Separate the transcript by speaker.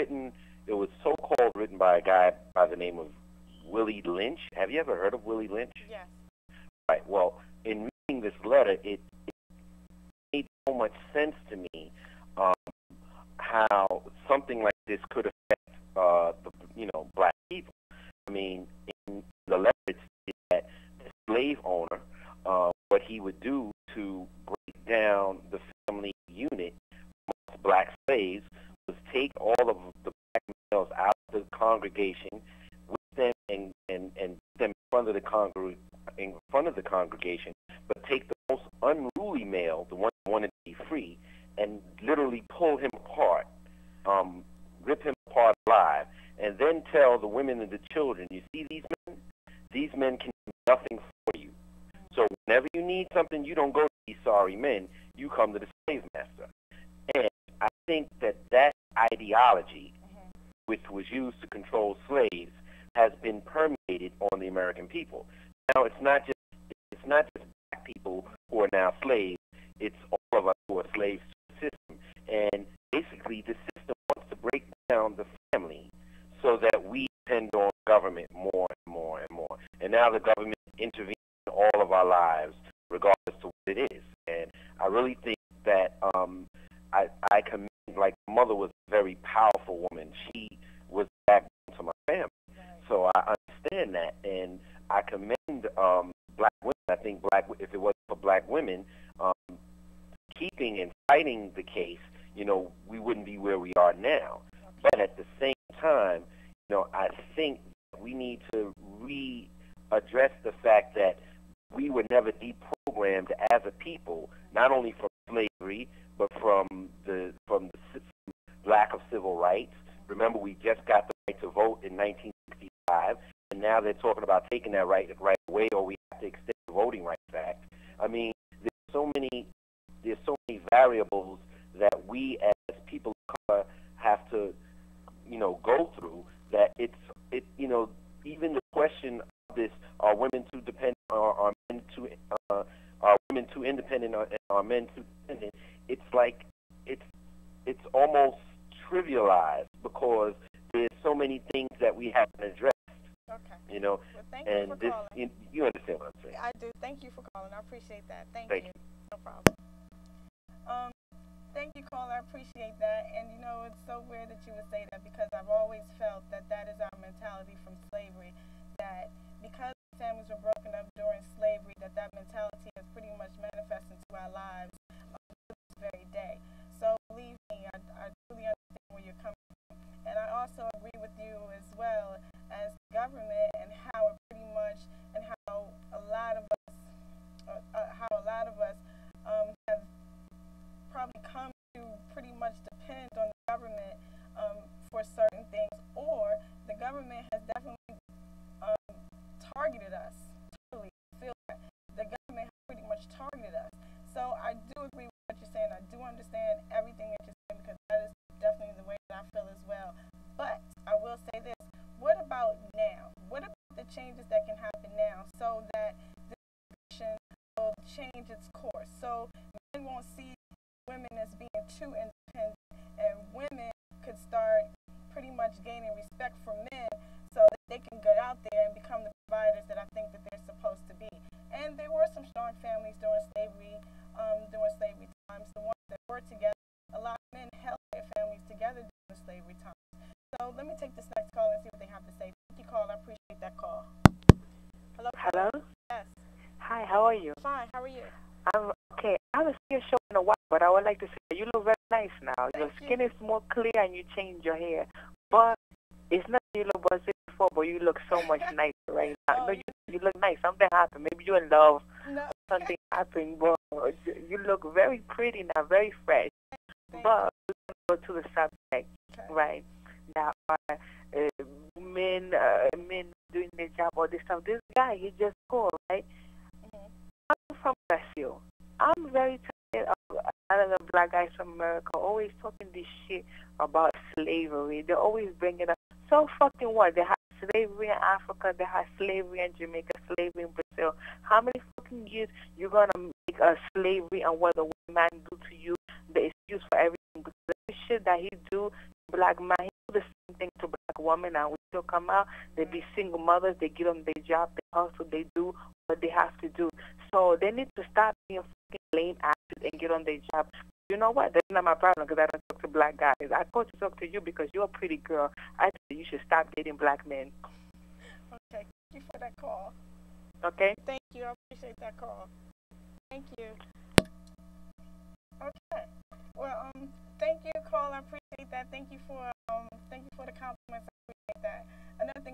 Speaker 1: written. It was so-called written by a guy by the name of Willie Lynch. Have you ever heard of Willie Lynch?
Speaker 2: Yes.
Speaker 1: Right. Well, in reading this letter, it made so much sense to me how something like this could affect black people. I mean, in the letter it stated that the slave owner, what he would do to break down the family unit amongst black slaves was take all of the black males out of the congregation with them and put them in front of the congregation, but take the most unruly male, the one who wanted to be free, and literally pull him apart, rip him apart alive, and then tell the women and the children, you see these men? These men can do nothing for you. So whenever you need something, you don't go to these sorry men, you come to the slave master. And I think that ideology, which was used to control slaves, has been permeated on the American people. Now it's not just black people who are now slaves, it's all of us who are slaves to the system. And basically the system wants to break down the family so that we depend on government more and more and more. And now the government intervenes in all of our lives, regardless to what it is. And I really think that I commend, like, my mother was a very powerful woman. She was backbone to my family. So I understand that, and I commend black women. I think if it wasn't for black women keeping and fighting the case, we wouldn't be where we are now. But at the same time, I think we need to readdress the fact that we were never deprogrammed as a people, not only from slavery, but from the lack of civil rights. Remember, we just got the right to vote in 1965, and now they're talking about taking that right away, or we have to extend the Voting Rights Act. I mean, there's so many variables that we as people of color have to, go through. That even the question of this: are women too dependent, or are women too independent, or are men too dependent? It's like it's almost trivialized because there's so many things that we haven't addressed.
Speaker 2: Okay.
Speaker 1: Well,
Speaker 2: thank
Speaker 1: and
Speaker 2: you for
Speaker 1: this,
Speaker 2: calling.
Speaker 1: you understand what I'm saying?
Speaker 2: I do. Thank you for calling. I appreciate that. Thank you. No problem. Thank you, caller. I appreciate that. And it's so weird that you would say that, because I've always felt that is our mentality from slavery. That because families were broken up during slavery, that mentality has pretty much manifested into our lives to this very day. So believe me, I truly understand where you're coming from. And I also agree with you as well as the government, and how it pretty much, and how a lot of us have probably come to pretty much depend on the government for certain things, or the government has definitely targeted us. Totally feel that the government has pretty much targeted us. So I do agree with what you're saying. I do understand everything that you're saying, because that is definitely the way that I feel as well. But I will say this: what about now? What about the changes that can happen now, so that the nation will change its course? So men won't see women as being too independent, and women could start pretty much gaining respect from men, so that they can get out there and become the providers that I think that they're supposed to be. And there were some strong families during slavery times, the ones that were together. A lot of men held their families together during slavery times. So let me take this next call and see what they have to say. Thank you, call. I appreciate that call. Hello?
Speaker 3: Hello?
Speaker 2: Yes.
Speaker 3: Hi, how are you?
Speaker 2: Fine, how are you?
Speaker 3: I'm okay. I haven't seen your show in a while, but I would like to say you look very nice now. Your skin is more clear and you changed your hair. But it's not you look was it before, but you look so much nicer right now. No, you look nice. Something happened. Maybe you're in love.
Speaker 2: No.
Speaker 3: Something happened, but you look very pretty now, very fresh. But we're going to go to the subject, right? Now, men doing their job, all this stuff. This guy, he just called, right? I'm from Brazil. I'm very tired of a lot of the black guys from America always talking this shit about slavery. They always bring it up. So fucking what? They had slavery in Africa, they had slavery in Jamaica, slavery in Brazil. How many fucking years you gonna make a slavery and what the white man do to you the excuse for everything? Because the shit that he do, black man, he do the women and we still come out. They be single mothers. They get on their job. They hustle. They do what they have to do. So they need to stop being fucking lame asses and get on their job. You know what? That's not my problem because I don't talk to black guys. I call to talk to you because you're a pretty girl. I think you should stop dating black men.
Speaker 2: Okay. Thank you for that call.
Speaker 3: Okay?
Speaker 2: Thank you. I appreciate that call. Thank you. Okay. Well, thank you, call. I appreciate that. Thank you for the compliments. I appreciate that. Another thing